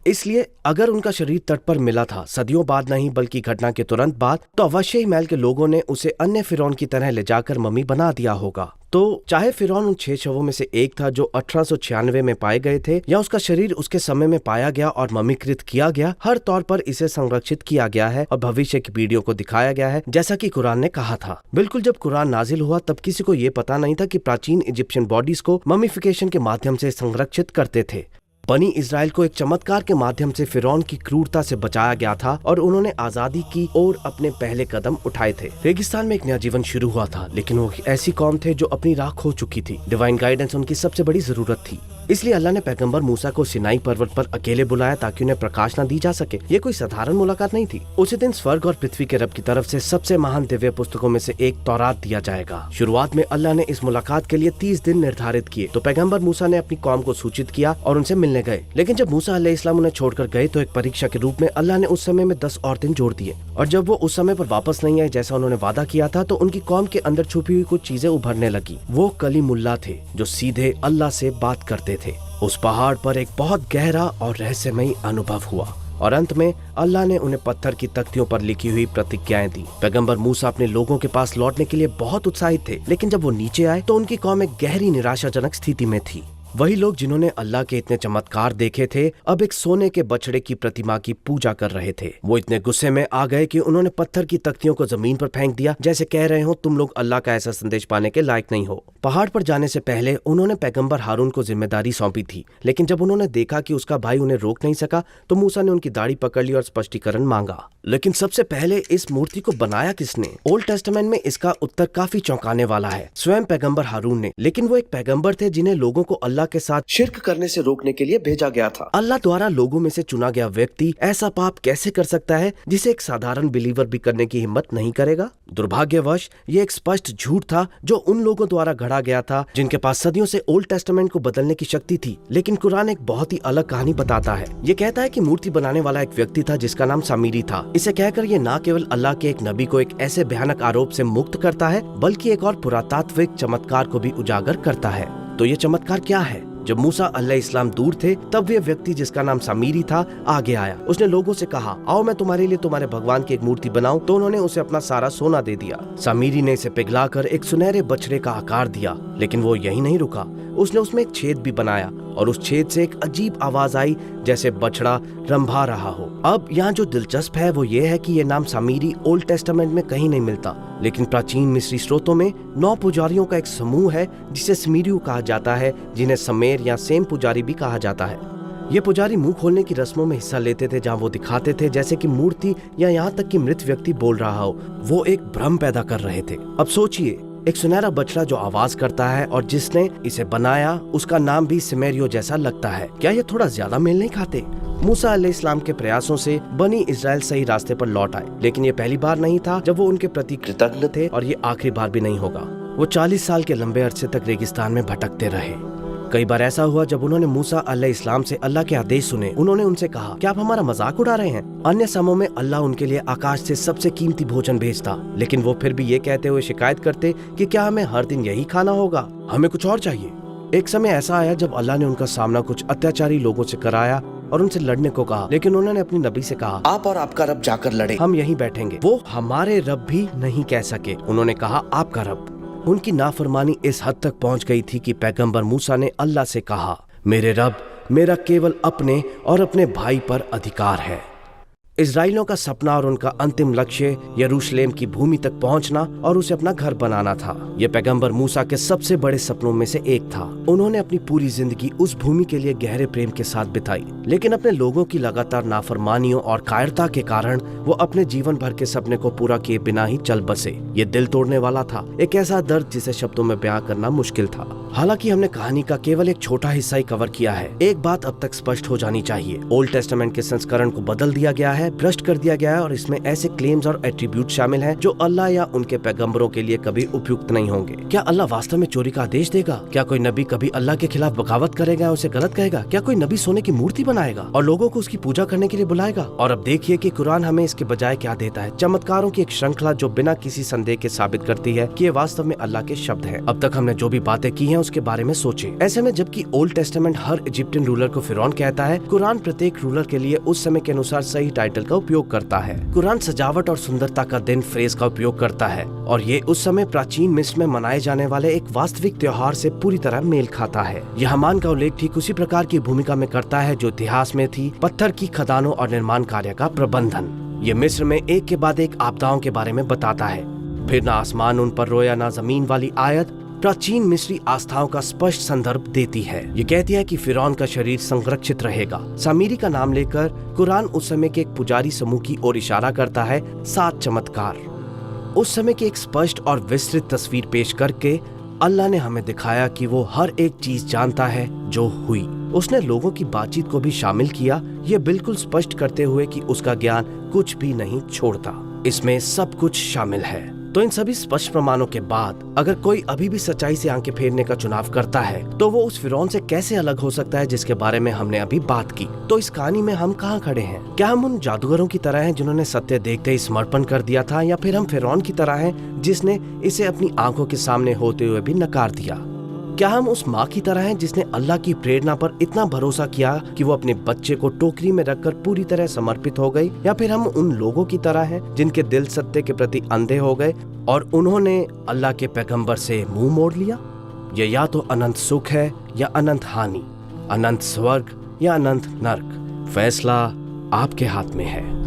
इसलिए अगर उनका शरीर तट पर मिला था सदियों बाद नहीं बल्कि घटना के तुरंत बाद, तो अवश्य ही महल के लोगों ने उसे अन्य फिरौन की तरह ले जाकर मम्मी बना दिया होगा। तो चाहे फिरौन उन 6 शवों में से एक था जो 1896 में पाए गए थे, या उसका शरीर उसके समय में पाया गया और मम्मीकृत किया गया, हर तौर पर इसे संरक्षित किया गया है और भविष्य की पीढ़ियों को दिखाया गया है, जैसा कि कुरान ने कहा था। बिल्कुल जब कुरान नाजिल हुआ तब किसी को ये पता नहीं था कि प्राचीन इजिप्शियन बॉडीज को मम्मीफिकेशन के माध्यम से संरक्षित करते थे। बनी इजराइल को एक चमत्कार के माध्यम से फिरौन की क्रूरता से बचाया गया था और उन्होंने आजादी की ओर अपने पहले कदम उठाए थे। रेगिस्तान में एक नया जीवन शुरू हुआ था, लेकिन वो ऐसी कौम थे जो अपनी राह खो चुकी थी। डिवाइन गाइडेंस उनकी सबसे बड़ी जरूरत थी। इसलिए अल्लाह ने पैगंबर मूसा को सिनाई पर्वत पर अकेले बुलाया ताकि उन्हें प्रकाश न दी जा सके। ये कोई साधारण मुलाकात नहीं थी। उसी दिन स्वर्ग और पृथ्वी के रब की तरफ से सबसे महान दिव्य पुस्तकों में से एक तौरात दिया जाएगा। शुरुआत में अल्लाह ने इस मुलाकात के लिए 30 दिन निर्धारित किए। तो पैगंबर मूसा ने अपनी कौम को सूचित किया और उनसे मिलने गए। लेकिन जब मूसा अलैहिस्सलाम उन्हें छोड़कर गए तो एक परीक्षा के रूप में अल्लाह ने उस समय में 10 और दिन जोड़ दिए। और जब वो उस समय पर वापस नहीं आए जैसा उन्होंने वादा किया था, तो उनकी कौम के अंदर छुपी हुई कुछ चीजें उभरने लगी। वो कलीमुल्लाह थे जो सीधे अल्लाह से बात करते थे। उस पहाड़ पर एक बहुत गहरा और रहस्यमयी अनुभव हुआ और अंत में अल्लाह ने उन्हें पत्थर की तख्तियों पर लिखी हुई प्रतिज्ञाएं दी। पैगंबर मूसा अपने लोगों के पास लौटने के लिए बहुत उत्साहित थे, लेकिन जब वो नीचे आए तो उनकी कौम एक गहरी निराशाजनक स्थिति में थी। वही लोग जिन्होंने अल्लाह के इतने चमत्कार देखे थे अब एक सोने के बछड़े की प्रतिमा की पूजा कर रहे थे। वो इतने गुस्से में आ गए कि उन्होंने पत्थर की तख्तियों को जमीन पर फेंक दिया, जैसे कह रहे हो तुम लोग अल्लाह का ऐसा संदेश पाने के लायक नहीं हो। पहाड़ पर जाने से पहले उन्होंने पैगंबर हारून को जिम्मेदारी सौंपी थी, लेकिन जब उन्होंने देखा कि उसका भाई उन्हें रोक नहीं सका तो मूसा ने उनकी दाढ़ी पकड़ ली और स्पष्टीकरण मांगा। लेकिन सबसे पहले इस मूर्ति को बनाया किसने? ओल्ड टेस्टामेंट में इसका उत्तर काफी चौंकाने वाला है, स्वयं पैगंबर हारून ने। लेकिन वो एक पैगंबर थे जिन्हें लोगों को अल्लाह के साथ शिर्क करने से रोकने के लिए भेजा गया था। अल्लाह द्वारा लोगों में से चुना गया व्यक्ति ऐसा पाप कैसे कर सकता है जिसे एक साधारण बिलीवर भी करने की हिम्मत नहीं करेगा? दुर्भाग्यवश ये एक स्पष्ट झूठ था जो उन लोगों द्वारा गढ़ा गया था जिनके पास सदियों से ओल्ड टेस्टामेंट को बदलने की शक्ति थी। लेकिन कुरान एक बहुत ही अलग कहानी बताता है। ये कहता है कि मूर्ति बनाने वाला एक व्यक्ति था जिसका नाम सामिरी था। इसे कहकर ये न केवल अल्लाह के एक नबी को एक ऐसे भयानक आरोप से मुक्त करता है, बल्कि एक और पुरातात्विक चमत्कार को भी उजागर करता है। तो ये चमत्कार क्या है? जब मूसा अलैहिस्सलाम दूर थे तब वह व्यक्ति जिसका नाम सामिरी था आगे आया। उसने लोगों से कहा, आओ मैं तुम्हारे लिए तुम्हारे भगवान की एक मूर्ति बनाऊं। तो उन्होंने उसे अपना सारा सोना दे दिया। सामिरी ने इसे पिघलाकर एक सुनहरे बछड़े का आकार दिया, लेकिन वो यही नहीं रुका। उसने उसमें एक छेद भी बनाया और उस छेद से एक अजीब आवाज आई जैसे बछड़ा रंभा रहा हो। अब यहाँ जो दिलचस्प है वो ये है कि ये नाम सामीरी ओल्ड टेस्टामेंट में कहीं नहीं मिलता, लेकिन प्राचीन मिस्री स्रोतों में 9 पुजारियों का एक समूह है जिसे स्मीरियू कहा जाता है, जिन्हें समेर या सेम पुजारी भी कहा जाता है। ये पुजारी मुंह खोलने की रस्मों में हिस्सा लेते थे जहाँ वो दिखाते थे जैसे कि मूर्ति या यहाँ तक कि मृत व्यक्ति बोल रहा हो। वो एक भ्रम पैदा कर रहे थे। अब सोचिए, एक सुनहरा बछड़ा जो आवाज करता है और जिसने इसे बनाया उसका नाम भी सिमेरियो जैसा लगता है। क्या ये थोड़ा ज्यादा मेल नहीं खाते? मूसा अलैहिस्सलाम के प्रयासों से बनी इजराइल सही रास्ते पर लौट आए, लेकिन ये पहली बार नहीं था जब वो उनके प्रति कृतज्ञ थे और ये आखिरी बार भी नहीं होगा। वो 40 साल के लंबे अरसे तक रेगिस्तान में भटकते रहे। कई बार ऐसा हुआ जब उन्होंने मूसा अलैहिस्सलाम से अल्लाह के आदेश सुने, उन्होंने उनसे कहा, क्या आप हमारा मजाक उड़ा रहे हैं? अन्य समयों में अल्लाह उनके लिए आकाश से सबसे कीमती भोजन भेजता, लेकिन वो फिर भी ये कहते हुए शिकायत करते कि क्या हमें हर दिन यही खाना होगा, हमें कुछ और चाहिए। एक समय ऐसा आया जब अल्लाह ने उनका सामना कुछ अत्याचारी लोगों से कराया और उनसे लड़ने को कहा, लेकिन उन्होंने अपनी नबी से कहा, आप और आपका रब जाकर लड़े, हम यहीं बैठेंगे। वो हमारे रब भी नहीं कह सके, उन्होंने कहा आपका रब। उनकी नाफरमानी इस हद तक पहुंच गई थी कि पैगंबर मूसा ने अल्लाह से कहा, मेरे रब, मेरा केवल अपने और अपने भाई पर अधिकार है। इजराइलियों का सपना और उनका अंतिम लक्ष्य यरूशलेम की भूमि तक पहुंचना और उसे अपना घर बनाना था। यह पैगंबर मूसा के सबसे बड़े सपनों में से एक था। उन्होंने अपनी पूरी जिंदगी उस भूमि के लिए गहरे प्रेम के साथ बिताई, लेकिन अपने लोगों की लगातार नाफरमानियों और कायरता के कारण वो अपने जीवन भर के सपने को पूरा किए बिना ही चल बसे। ये दिल तोड़ने वाला था, एक ऐसा दर्द जिसे शब्दों में बयां करना मुश्किल था। हालांकि हमने कहानी का केवल एक छोटा हिस्सा ही कवर किया है। एक बात अब तक स्पष्ट हो जानी चाहिए, ओल्ड टेस्टामेंट के संस्करण को बदल दिया गया है, भ्रष्ट कर दिया गया है और इसमें ऐसे क्लेम्स और एट्रीब्यूट शामिल हैं जो अल्लाह या उनके पैगंबरों के लिए कभी उपयुक्त नहीं होंगे। क्या अल्लाह वास्तव में चोरी का आदेश देगा? क्या कोई नबी कभी अल्लाह के खिलाफ बगावत करेगा, उसे गलत कहेगा? क्या कोई नबी सोने की मूर्ति बनाएगा और लोगों को उसकी पूजा करने के लिए बुलाएगा? और अब देखिए कि कुरान हमें इसके बजाय क्या देता है, चमत्कारों की एक श्रृंखला जो बिना किसी संदेह के साबित करती है कि ये वास्तव में अल्लाह के शब्द हैं। अब तक हमने जो भी बातें की हैं उसके बारे में सोचे। ऐसे में जबकि ओल्ड टेस्टामेंट हर इजिप्टियन रूलर को फिरौन कहता है, कुरान प्रत्येक रूलर के लिए उस समय के अनुसार सही टाइटल का उपयोग करता है। कुरान सजावट और सुंदरता का दिन फ्रेज का उपयोग करता है और ये उस समय प्राचीन मिस्र में मनाए जाने वाले एक वास्तविक त्योहार से पूरी तरह मेल खाता है। यह हामान का उल्लेख ठीक उसी प्रकार की भूमिका में करता है जो इतिहास में थी, पत्थर की खदानों और निर्माण कार्य का प्रबंधन। ये मिस्र में एक के बाद एक आपदाओं के बारे में बताता है। फिर ना आसमान उन पर रोया ना जमीन वाली आयत प्राचीन मिस्री आस्थाओं का स्पष्ट संदर्भ देती है। ये कहती है कि फिरौन का शरीर संरक्षित रहेगा। सामीरी का नाम लेकर कुरान उस समय के एक पुजारी समूह की ओर इशारा करता है। 7 चमत्कार उस समय की एक स्पष्ट और विस्तृत तस्वीर पेश करके अल्लाह ने हमें दिखाया कि वो हर एक चीज जानता है जो हुई। उसने लोगों की बातचीत को भी शामिल किया, ये बिल्कुल स्पष्ट करते हुए कि उसका ज्ञान कुछ भी नहीं छोड़ता। इसमें सब कुछ शामिल है। तो इन सभी स्पष्ट प्रमाणों के बाद अगर कोई अभी भी सच्चाई से आंखें फेरने का चुनाव करता है तो वो उस फिरौन से कैसे अलग हो सकता है जिसके बारे में हमने अभी बात की। तो इस कहानी में हम कहाँ खड़े हैं? क्या हम उन जादूगरों की तरह हैं जिन्होंने सत्य देखते ही समर्पण कर दिया था, या फिर हम फिरौन की तरह हैं जिसने इसे अपनी आंखों के सामने होते हुए भी नकार दिया? क्या हम उस माँ की तरह हैं जिसने अल्लाह की प्रेरणा पर इतना भरोसा किया कि वो अपने बच्चे को टोकरी में रखकर पूरी तरह समर्पित हो गई? या फिर हम उन लोगों की तरह हैं जिनके दिल सत्य के प्रति अंधे हो गए और उन्होंने अल्लाह के पैगंबर से मुंह मोड़ लिया? ये या तो अनंत सुख है या अनंत हानि, अनंत स्वर्ग या अनंत नर्क। फैसला आपके हाथ में है।